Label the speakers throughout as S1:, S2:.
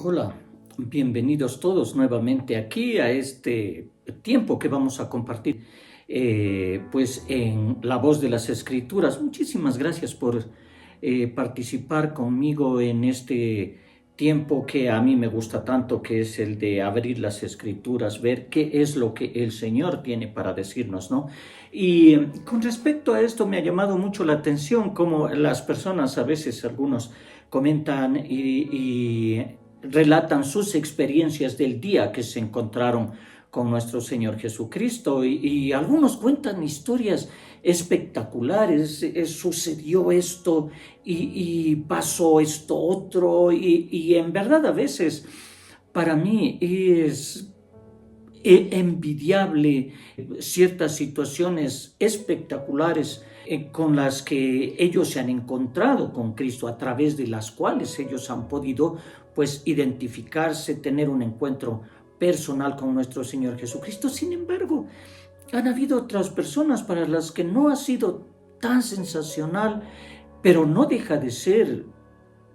S1: Hola, bienvenidos todos nuevamente aquí a este tiempo que vamos a compartir pues en la voz de las Escrituras. Muchísimas gracias por participar conmigo en este tiempo que a mí me gusta tanto, que es el de abrir las Escrituras, ver qué es lo que el Señor tiene para decirnos, ¿no? Y con respecto a esto me ha llamado mucho la atención cómo las personas, a veces algunos comentan y relatan sus experiencias del día que se encontraron con nuestro Señor Jesucristo y algunos cuentan historias espectaculares. Sucedió esto y pasó esto otro y en verdad a veces para mí es envidiable ciertas situaciones espectaculares con las que ellos se han encontrado con Cristo, a través de las cuales ellos han podido pues identificarse, tener un encuentro personal con nuestro Señor Jesucristo. Sin embargo, han habido otras personas para las que no ha sido tan sensacional, pero no deja de ser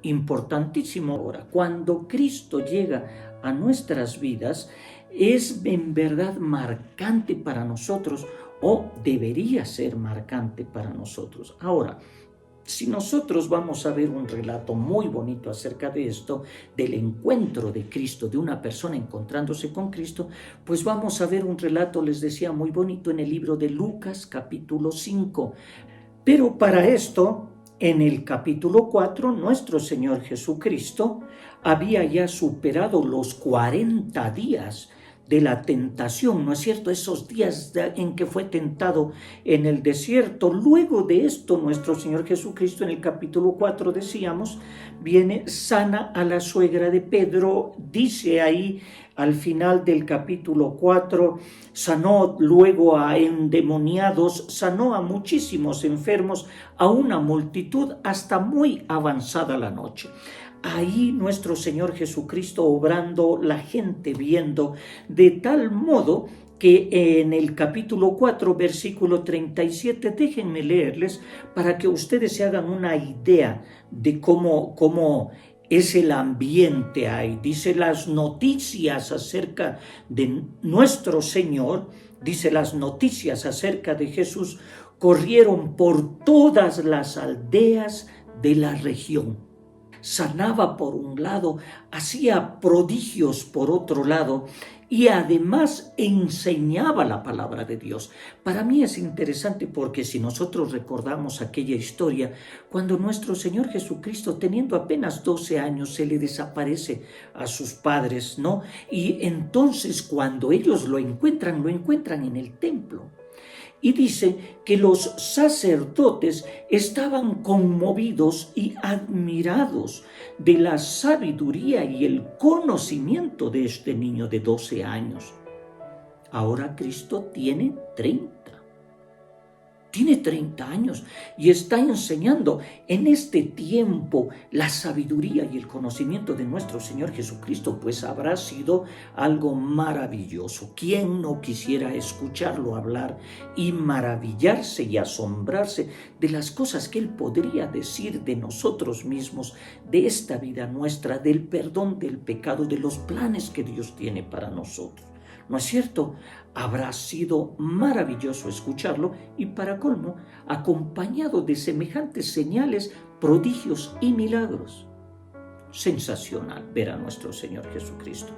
S1: importantísimo. Ahora, cuando Cristo llega a nuestras vidas, es en verdad marcante para nosotros, o debería ser marcante para nosotros. Ahora, si nosotros vamos a ver un relato muy bonito acerca de esto, del encuentro de Cristo, de una persona encontrándose con Cristo, pues vamos a ver un relato, les decía, muy bonito en el libro de Lucas, capítulo 5. Pero para esto, en el capítulo 4, nuestro Señor Jesucristo había ya superado los 40 días de la tentación, ¿no es cierto? Esos días en que fue tentado en el desierto. Luego de esto, nuestro Señor Jesucristo, en el capítulo 4, decíamos, viene, sana a la suegra de Pedro, dice ahí al final del capítulo 4, sanó luego a endemoniados, sanó a muchísimos enfermos, a una multitud hasta muy avanzada la noche. Ahí nuestro Señor Jesucristo obrando, la gente viendo, de tal modo que en el capítulo 4, versículo 37, déjenme leerles para que ustedes se hagan una idea de cómo es el ambiente ahí. Dice, las noticias acerca de nuestro Señor, dice, las noticias acerca de Jesús corrieron por todas las aldeas de la región. Sanaba por un lado, hacía prodigios por otro lado y además enseñaba la palabra de Dios. Para mí es interesante porque si nosotros recordamos aquella historia, cuando nuestro Señor Jesucristo, teniendo apenas 12 años, se le desaparece a sus padres, ¿no? Y entonces cuando ellos lo encuentran en el templo. Y dice que los sacerdotes estaban conmovidos y admirados de la sabiduría y el conocimiento de este niño de 12 años. Ahora Cristo tiene 30 años y está enseñando en este tiempo la sabiduría y el conocimiento de nuestro Señor Jesucristo, pues habrá sido algo maravilloso. ¿Quién no quisiera escucharlo hablar y maravillarse y asombrarse de las cosas que Él podría decir de nosotros mismos, de esta vida nuestra, del perdón del pecado, de los planes que Dios tiene para nosotros? ¿No es cierto? Habrá sido maravilloso escucharlo y, para colmo, acompañado de semejantes señales, prodigios y milagros. Sensacional ver a nuestro Señor Jesucristo.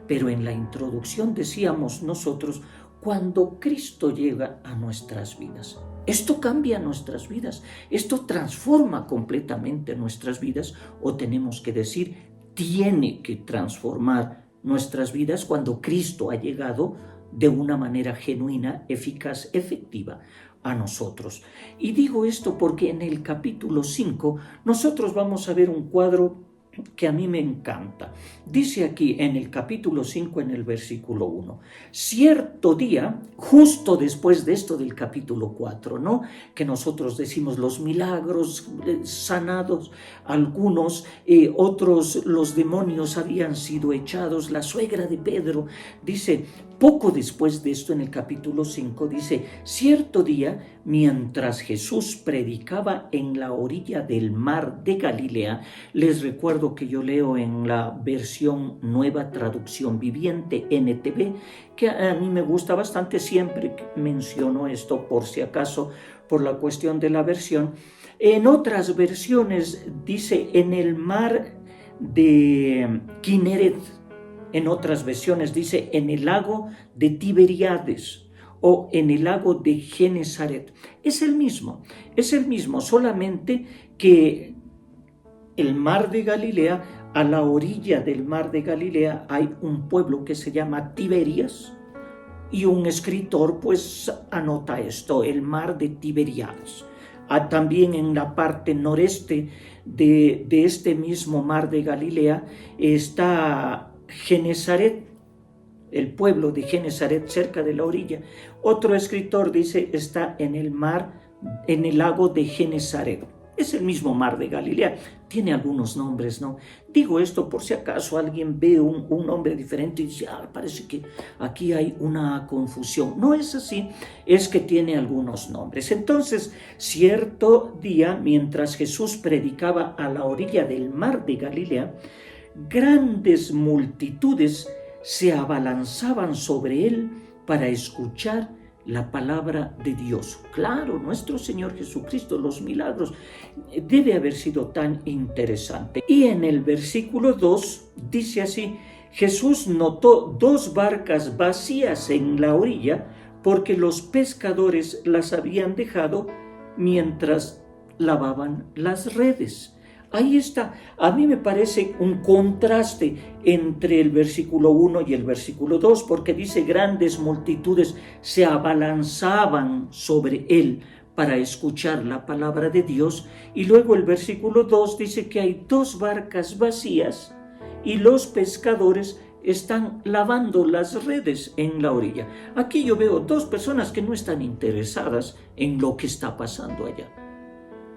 S1: Pero en la introducción decíamos nosotros, cuando Cristo llega a nuestras vidas, esto cambia nuestras vidas, esto transforma completamente nuestras vidas, o tenemos que decir, tiene que transformar nuestras vidas cuando Cristo ha llegado de una manera genuina, eficaz, efectiva a nosotros. Y digo esto porque en el capítulo 5 nosotros vamos a ver un cuadro que a mí me encanta. Dice aquí en el capítulo 5, en el versículo 1, cierto día, justo después de esto del capítulo 4, ¿no? Que nosotros decimos los milagros sanados, algunos, otros los demonios habían sido echados, la suegra de Pedro, dice, poco después de esto en el capítulo 5, dice, cierto día, mientras Jesús predicaba en la orilla del mar de Galilea, les recuerdo libro que yo leo en la versión Nueva Traducción Viviente, NTV, que a mí me gusta bastante, siempre menciono esto por si acaso, por la cuestión de la versión. En otras versiones dice en el mar de Kineret, en otras versiones dice en el lago de Tiberíades o en el lago de Genesaret. Es el mismo, solamente que el mar de Galilea, a la orilla del mar de Galilea hay un pueblo que se llama Tiberias, y un escritor pues anota esto, el mar de Tiberíades. También en la parte noreste de este mismo mar de Galilea está Genesaret, el pueblo de Genesaret, cerca de la orilla. Otro escritor dice está en el mar, en el lago de Genesaret. Es el mismo mar de Galilea, tiene algunos nombres, ¿no? Digo esto por si acaso alguien ve un nombre diferente y dice, parece que aquí hay una confusión. No es así, es que tiene algunos nombres. Entonces, cierto día, mientras Jesús predicaba a la orilla del mar de Galilea, grandes multitudes se abalanzaban sobre él para escuchar la palabra de Dios. Claro, nuestro Señor Jesucristo, los milagros, debe haber sido tan interesante. Y en el versículo 2 dice así: Jesús notó 2 barcas vacías en la orilla porque los pescadores las habían dejado mientras lavaban las redes. Ahí está, a mí me parece un contraste entre el versículo 1 y el versículo 2, porque dice grandes multitudes se abalanzaban sobre él para escuchar la palabra de Dios, y luego el versículo 2 dice que hay 2 barcas vacías y los pescadores están lavando las redes en la orilla. Aquí yo veo 2 personas que no están interesadas en lo que está pasando allá.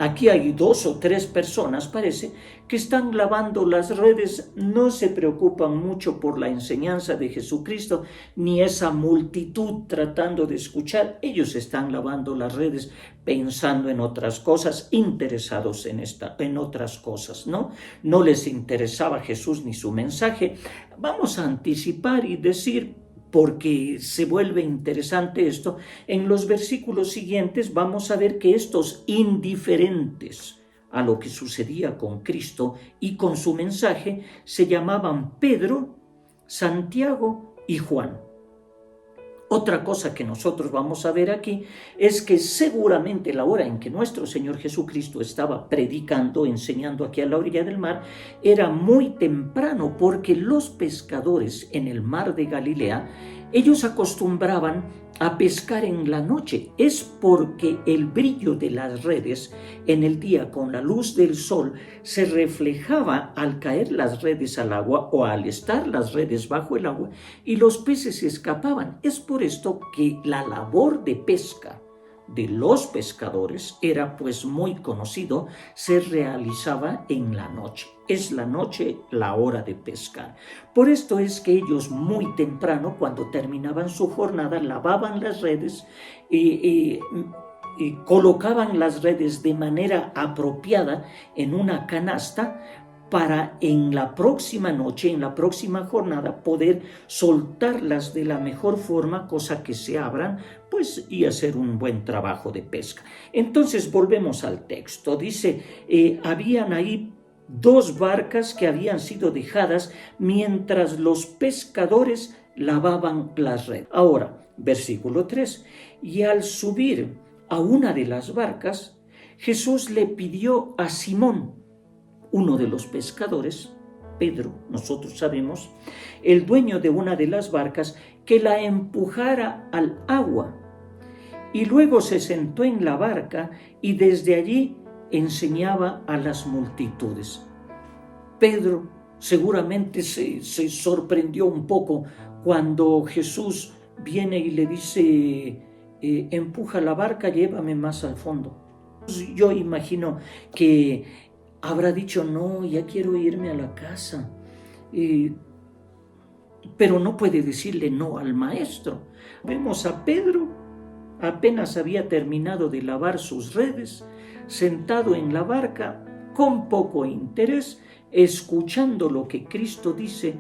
S1: Aquí hay 2 o 3 personas, parece, que están lavando las redes, no se preocupan mucho por la enseñanza de Jesucristo, ni esa multitud tratando de escuchar. Ellos están lavando las redes pensando en otras cosas, interesados en otras cosas, ¿no? No les interesaba Jesús ni su mensaje. Vamos a anticipar y decir, porque se vuelve interesante esto, en los versículos siguientes vamos a ver que estos indiferentes a lo que sucedía con Cristo y con su mensaje se llamaban Pedro, Santiago y Juan. Otra cosa que nosotros vamos a ver aquí es que seguramente la hora en que nuestro Señor Jesucristo estaba predicando, enseñando aquí a la orilla del mar, era muy temprano, porque los pescadores en el mar de Galilea, ellos acostumbraban a pescar en la noche. Es porque el brillo de las redes en el día con la luz del sol se reflejaba al caer las redes al agua o al estar las redes bajo el agua, y los peces escapaban. Es por esto que la labor de pesca de los pescadores era pues muy conocido, se realizaba en la noche. Es la noche la hora de pescar. Por esto es que ellos muy temprano, cuando terminaban su jornada, lavaban las redes y colocaban las redes de manera apropiada en una canasta para en la próxima noche, en la próxima jornada, poder soltarlas de la mejor forma, cosa que se abran, pues, y hacer un buen trabajo de pesca. Entonces volvemos al texto. Dice, habían ahí 2 barcas que habían sido dejadas mientras los pescadores lavaban las redes. Ahora, versículo 3, y al subir a una de las barcas, Jesús le pidió a Simón, uno de los pescadores, Pedro, nosotros sabemos, el dueño de una de las barcas, que la empujara al agua. Y luego se sentó en la barca y desde allí enseñaba a las multitudes. Pedro seguramente se sorprendió un poco cuando Jesús viene y le dice, empuja la barca, llévame más al fondo. Yo imagino que habrá dicho, no, ya quiero irme a la casa. Pero no puede decirle no al maestro. Vemos a Pedro, apenas había terminado de lavar sus redes, sentado en la barca, con poco interés, escuchando lo que Cristo dice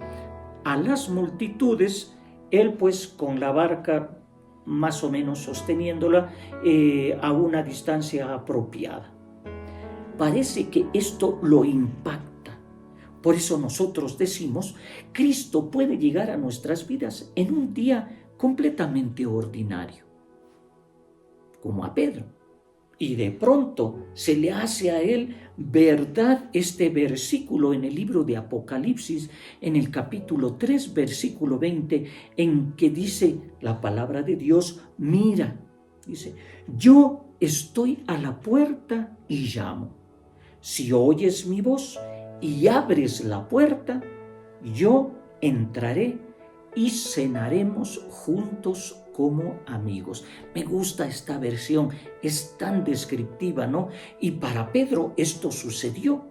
S1: a las multitudes, él pues con la barca más o menos sosteniéndola a una distancia apropiada. Parece que esto lo impacta. Por eso nosotros decimos, Cristo puede llegar a nuestras vidas en un día completamente ordinario, como a Pedro. Y de pronto se le hace a él verdad este versículo en el libro de Apocalipsis, en el capítulo 3, versículo 20, en que dice la palabra de Dios, mira, dice, yo estoy a la puerta y llamo. Si oyes mi voz y abres la puerta, yo entraré y cenaremos juntos como amigos. Me gusta esta versión, es tan descriptiva, ¿no? Y para Pedro esto sucedió.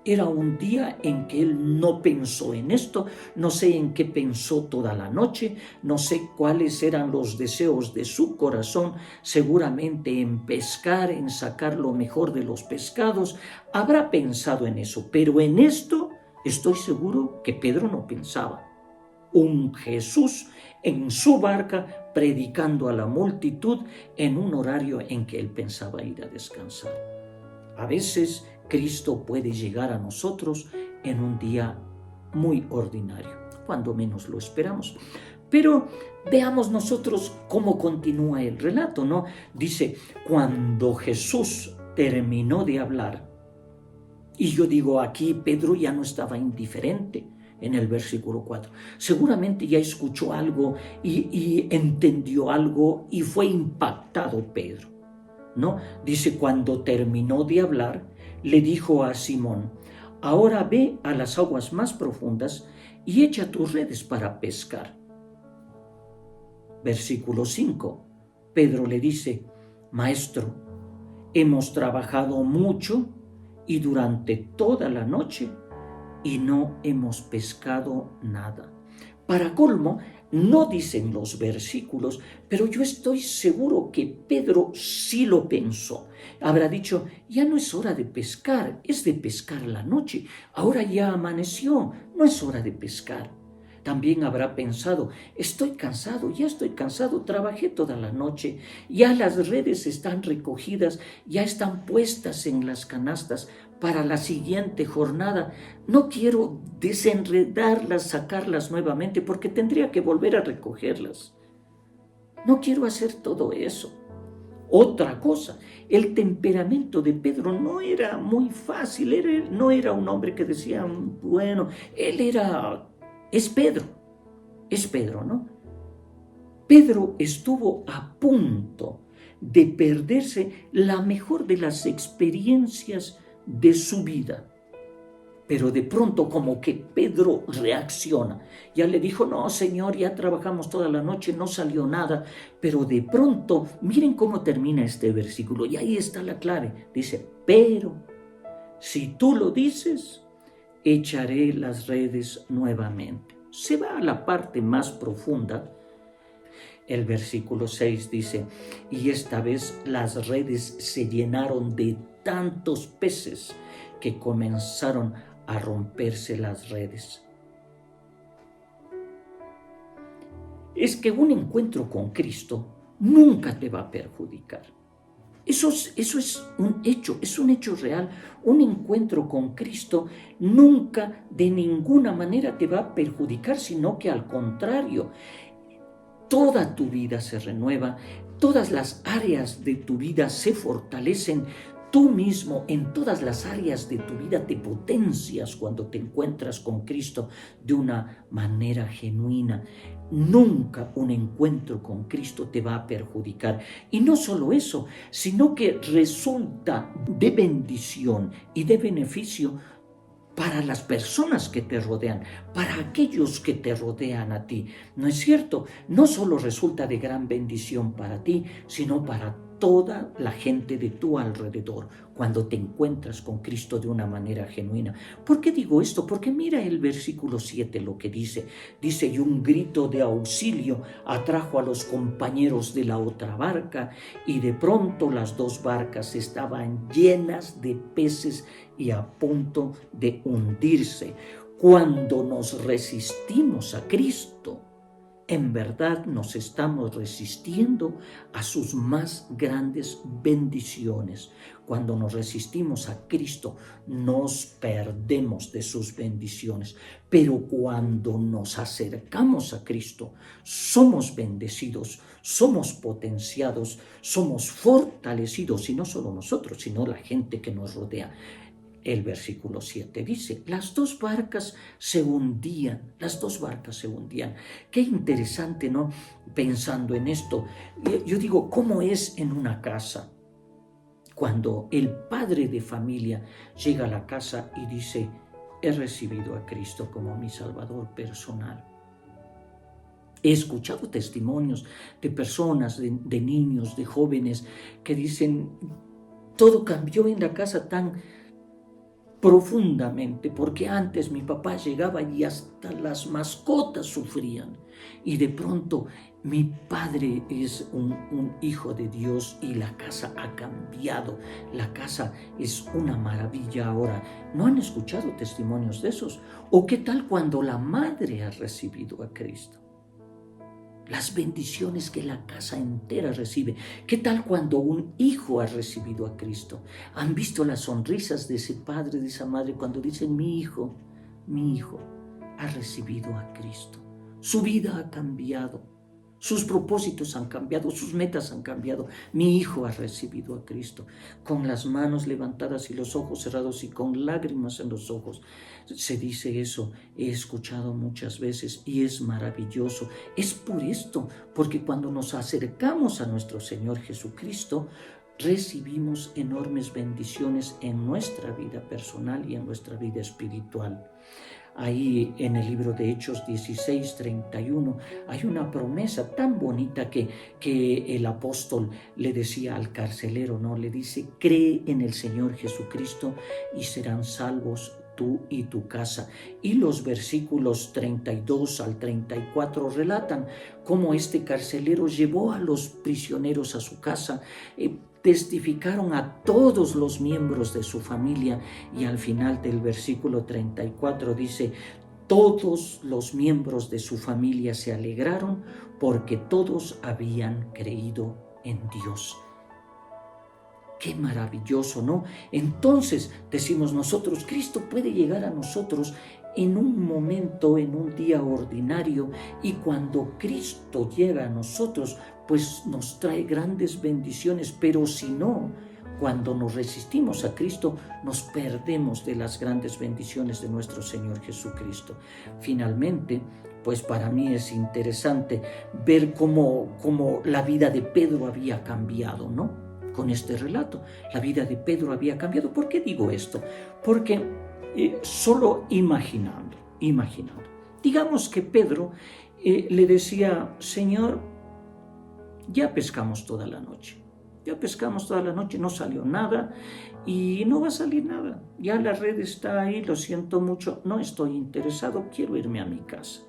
S1: Era un día en que él no pensó en esto, no sé en qué pensó toda la noche, no sé cuáles eran los deseos de su corazón, seguramente en pescar, en sacar lo mejor de los pescados, habrá pensado en eso, pero en esto estoy seguro que Pedro no pensaba. Un Jesús en su barca predicando a la multitud en un horario en que él pensaba ir a descansar. A veces Cristo puede llegar a nosotros en un día muy ordinario, cuando menos lo esperamos. Pero veamos nosotros cómo continúa el relato, ¿no? Dice, cuando Jesús terminó de hablar, y yo digo aquí, Pedro ya no estaba indiferente. En el versículo 4. Seguramente ya escuchó algo y entendió algo y fue impactado Pedro, ¿no? Dice, cuando terminó de hablar, le dijo a Simón, ahora ve a las aguas más profundas y echa tus redes para pescar. Versículo 5. Pedro le dice, Maestro, hemos trabajado mucho y durante toda la noche y no hemos pescado nada. Para colmo, no dicen los versículos, pero yo estoy seguro que Pedro sí lo pensó. Habrá dicho, ya no es hora de pescar, es de pescar la noche. Ahora ya amaneció, no es hora de pescar. También habrá pensado, estoy cansado, ya estoy cansado, trabajé toda la noche, ya las redes están recogidas, ya están puestas en las canastas para la siguiente jornada. No quiero desenredarlas, sacarlas nuevamente, porque tendría que volver a recogerlas. No quiero hacer todo eso. Otra cosa, el temperamento de Pedro no era muy fácil, no era un hombre que decía, bueno, es Pedro, ¿no? Pedro estuvo a punto de perderse la mejor de las experiencias de su vida. Pero de pronto como que Pedro reacciona. Ya le dijo, no, Señor, ya trabajamos toda la noche, no salió nada. Pero de pronto, miren cómo termina este versículo. Y ahí está la clave. Dice, pero si tú lo dices, echaré las redes nuevamente. Se va a la parte más profunda. El versículo 6 dice, y esta vez las redes se llenaron de tantos peces que comenzaron a romperse las redes. Es que un encuentro con Cristo nunca te va a perjudicar. Eso es un hecho real. Un encuentro con Cristo nunca de ninguna manera te va a perjudicar, sino que al contrario, toda tu vida se renueva, todas las áreas de tu vida se fortalecen. Tú mismo en todas las áreas de tu vida te potencias cuando te encuentras con Cristo de una manera genuina. Nunca un encuentro con Cristo te va a perjudicar. Y no solo eso, sino que resulta de bendición y de beneficio para las personas que te rodean, para aquellos que te rodean a ti. ¿No es cierto? No solo resulta de gran bendición para ti, sino para toda la gente de tu alrededor cuando te encuentras con Cristo de una manera genuina. ¿Por qué digo esto? Porque mira el versículo 7 lo que dice. Dice, y un grito de auxilio atrajo a los compañeros de la otra barca, y de pronto las dos barcas estaban llenas de peces y a punto de hundirse. Cuando nos resistimos a Cristo, en verdad nos estamos resistiendo a sus más grandes bendiciones. Cuando nos resistimos a Cristo, nos perdemos de sus bendiciones. Pero cuando nos acercamos a Cristo, somos bendecidos, somos potenciados, somos fortalecidos, y no solo nosotros, sino la gente que nos rodea. El versículo 7 dice, las dos barcas se hundían. Qué interesante, ¿no? Pensando en esto, yo digo, ¿cómo es en una casa? Cuando el padre de familia llega a la casa y dice, he recibido a Cristo como mi Salvador personal. He escuchado testimonios de personas, de niños, de jóvenes que dicen, todo cambió en la casa tan profundamente, porque antes mi papá llegaba y hasta las mascotas sufrían, y de pronto mi padre es un hijo de Dios y la casa ha cambiado, la casa es una maravilla ahora. ¿No han escuchado testimonios de esos? ¿O qué tal cuando la madre ha recibido a Cristo? Las bendiciones que la casa entera recibe. ¿Qué tal cuando un hijo ha recibido a Cristo? ¿Han visto las sonrisas de ese padre, de esa madre, cuando dicen, mi hijo ha recibido a Cristo? Su vida ha cambiado, sus propósitos han cambiado, sus metas han cambiado. Mi hijo ha recibido a Cristo. Con las manos levantadas y los ojos cerrados y con lágrimas en los ojos. Se dice eso, he escuchado muchas veces y es maravilloso. Es por esto, porque cuando nos acercamos a nuestro Señor Jesucristo, recibimos enormes bendiciones en nuestra vida personal y en nuestra vida espiritual. Ahí en el libro de Hechos 16:31 hay una promesa tan bonita que el apóstol le decía al carcelero, ¿no? Le dice, cree en el Señor Jesucristo y serán salvos tú y tu casa. Y los versículos 32 al 34 relatan cómo este carcelero llevó a los prisioneros a su casa, testificaron a todos los miembros de su familia, y al final del versículo 34 dice, todos los miembros de su familia se alegraron porque todos habían creído en Dios. Qué maravilloso, ¿no? Entonces decimos nosotros, Cristo puede llegar a nosotros en un momento, en un día ordinario, y cuando Cristo llega a nosotros, pues nos trae grandes bendiciones, pero si no, cuando nos resistimos a Cristo, nos perdemos de las grandes bendiciones de nuestro Señor Jesucristo. Finalmente, pues para mí es interesante ver cómo la vida de Pedro había cambiado, ¿no? Con este relato, la vida de Pedro había cambiado. ¿Por qué digo esto? Porque solo imaginando, digamos que Pedro le decía, Señor, ya pescamos toda la noche, no salió nada y no va a salir nada, ya la red está ahí, lo siento mucho, no estoy interesado, quiero irme a mi casa.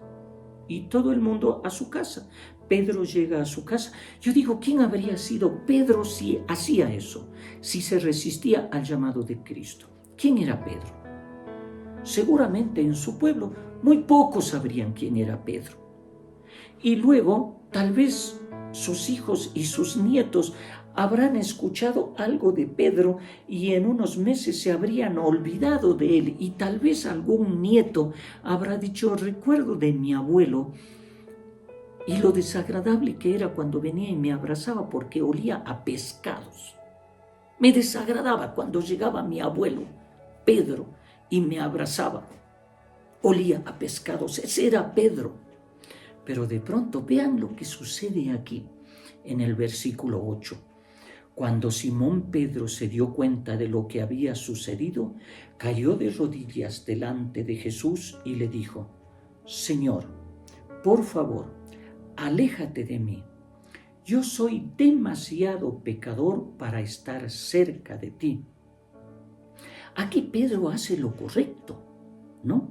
S1: Y todo el mundo a su casa. Pedro llega a su casa. Yo digo, ¿quién habría sido Pedro si hacía eso? Si se resistía al llamado de Cristo. ¿Quién era Pedro? Seguramente en su pueblo muy pocos sabrían quién era Pedro. Y luego, tal vez sus hijos y sus nietos habrán escuchado algo de Pedro y en unos meses se habrían olvidado de él, y tal vez algún nieto habrá dicho, recuerdo de mi abuelo y lo desagradable que era cuando venía y me abrazaba porque olía a pescados. Me desagradaba cuando llegaba mi abuelo, Pedro, y me abrazaba. Olía a pescados, ese era Pedro. Pero de pronto vean lo que sucede aquí en el versículo 8. Cuando Simón Pedro se dio cuenta de lo que había sucedido, cayó de rodillas delante de Jesús y le dijo, Señor, por favor, aléjate de mí, yo soy demasiado pecador para estar cerca de ti. Aquí Pedro hace lo correcto, ¿no?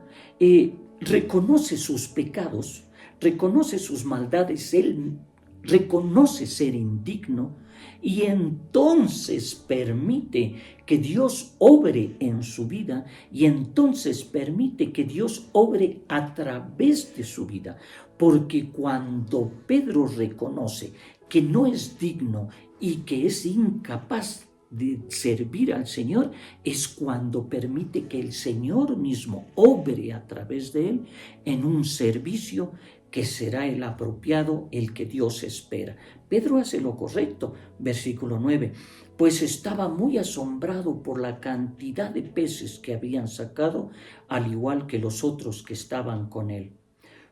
S1: Reconoce sus pecados, reconoce sus maldades, él reconoce ser indigno y entonces permite que Dios obre en su vida y entonces permite que Dios obre a través de su vida. Porque cuando Pedro reconoce que no es digno y que es incapaz de servir al Señor, es cuando permite que el Señor mismo obre a través de él en un servicio que será el apropiado, el que Dios espera. Pedro hace lo correcto, versículo 9, pues estaba muy asombrado por la cantidad de peces que habían sacado, al igual que los otros que estaban con él.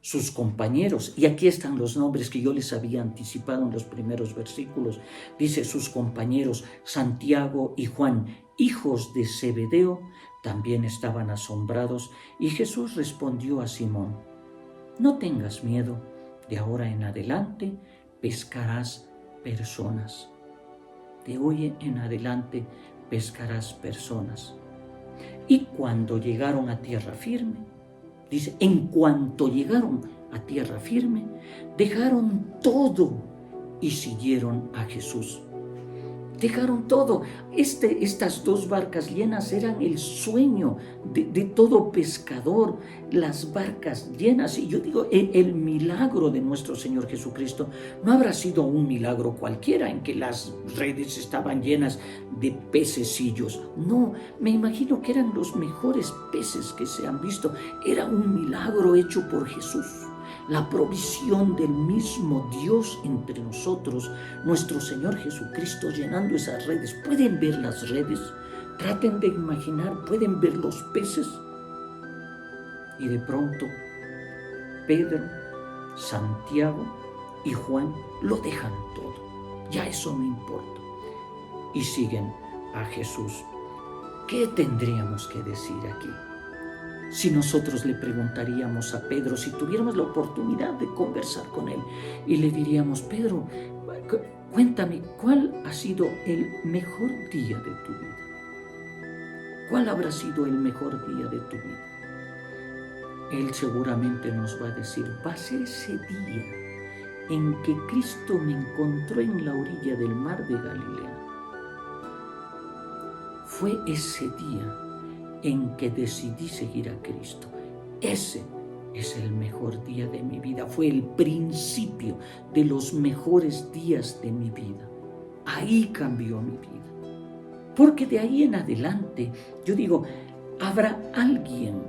S1: Sus compañeros, y aquí están los nombres que yo les había anticipado en los primeros versículos, dice sus compañeros Santiago y Juan, hijos de Zebedeo, también estaban asombrados, y Jesús respondió a Simón, no tengas miedo, de ahora en adelante pescarás personas. De hoy en adelante pescarás personas. Y cuando llegaron a tierra firme, dice, en cuanto llegaron a tierra firme, dejaron todo y siguieron a Jesús. Dejaron todo. Estas dos barcas llenas eran el sueño de todo pescador, las barcas llenas. Y yo digo, el milagro de nuestro Señor Jesucristo no habrá sido un milagro cualquiera en que las redes estaban llenas de pececillos. No, me imagino que eran los mejores peces que se han visto. Era un milagro hecho por Jesús. La provisión del mismo Dios entre nosotros, nuestro Señor Jesucristo llenando esas redes. ¿Pueden ver las redes? Traten de imaginar, ¿pueden ver los peces? Y de pronto, Pedro, Santiago y Juan lo dejan todo. Ya eso no importa. Y siguen a Jesús. ¿Qué tendríamos que decir aquí? Si nosotros le preguntaríamos a Pedro, si tuviéramos la oportunidad de conversar con él y le diríamos, Pedro, cuéntame, ¿cuál ha sido el mejor día de tu vida? ¿Cuál habrá sido el mejor día de tu vida? Él seguramente nos va a decir, va a ser ese día en que Cristo me encontró en la orilla del mar de Galilea. Fue ese día en que decidí seguir a Cristo. Ese es el mejor día de mi vida. Fue el principio de los mejores días de mi vida. Ahí cambió mi vida. Porque de ahí en adelante, yo digo, habrá alguien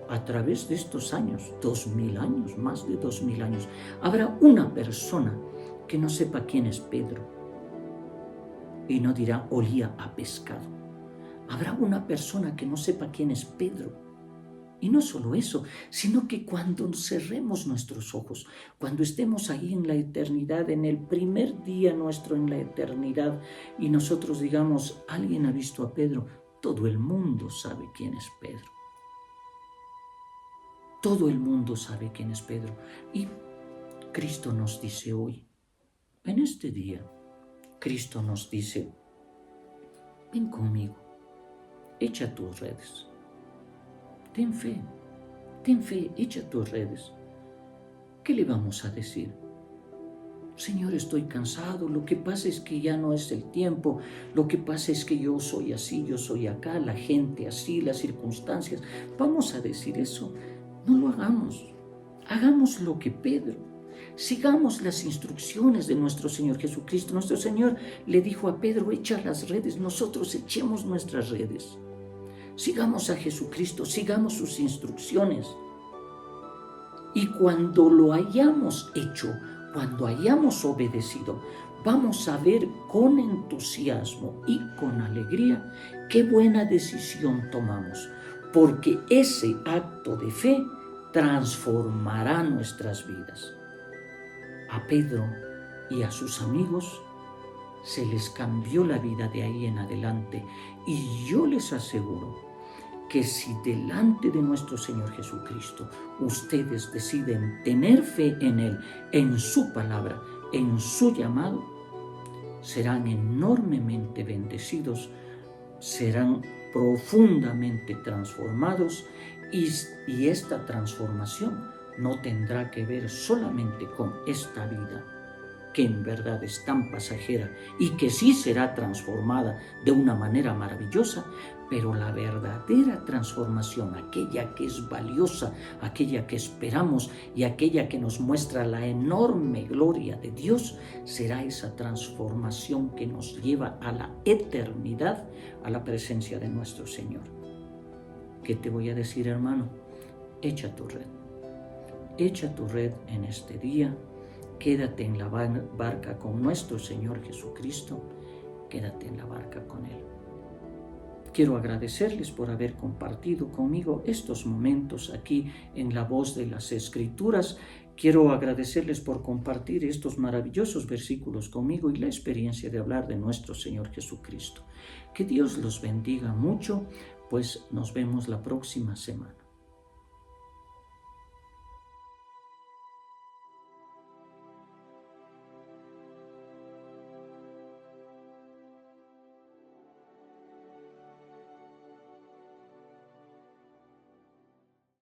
S1: a través de estos años, 2000 años, más de 2000 años, habrá una persona que no sepa quién es Pedro y no dirá, olía a pescado. Habrá una persona que no sepa quién es Pedro. Y no solo eso, sino que cuando cerremos nuestros ojos, cuando estemos ahí en la eternidad, en el primer día nuestro en la eternidad, y nosotros digamos, alguien ha visto a Pedro, todo el mundo sabe quién es Pedro. Todo el mundo sabe quién es Pedro. Y Cristo nos dice hoy, en este día, Cristo nos dice, ven conmigo. Echa tus redes. Ten fe, echa tus redes. ¿Qué le vamos a decir? Señor, estoy cansado, lo que pasa es que ya no es el tiempo, lo que pasa es que yo soy así, yo soy acá, la gente así, las circunstancias. Vamos a decir eso, no lo hagamos. Hagamos lo que Pedro. Sigamos las instrucciones de nuestro Señor Jesucristo. Nuestro Señor le dijo a Pedro, echa las redes, nosotros echemos nuestras redes. Sigamos a Jesucristo, sigamos sus instrucciones. Y cuando lo hayamos hecho, cuando hayamos obedecido, vamos a ver con entusiasmo y con alegría qué buena decisión tomamos, porque ese acto de fe transformará nuestras vidas. A Pedro y a sus amigos se les cambió la vida de ahí en adelante, y yo les aseguro que si delante de nuestro Señor Jesucristo ustedes deciden tener fe en Él, en su palabra, en su llamado, serán enormemente bendecidos, serán profundamente transformados y esta transformación no tendrá que ver solamente con esta vida, que en verdad es tan pasajera y que sí será transformada de una manera maravillosa, pero la verdadera transformación, aquella que es valiosa, aquella que esperamos y aquella que nos muestra la enorme gloria de Dios, será esa transformación que nos lleva a la eternidad, a la presencia de nuestro Señor. ¿Qué te voy a decir, hermano? Echa tu red en este día. Quédate en la barca con nuestro Señor Jesucristo, quédate en la barca con Él. Quiero agradecerles por haber compartido conmigo estos momentos aquí en la voz de las Escrituras. Quiero agradecerles por compartir estos maravillosos versículos conmigo y la experiencia de hablar de nuestro Señor Jesucristo. Que Dios los bendiga mucho, pues nos vemos la próxima semana.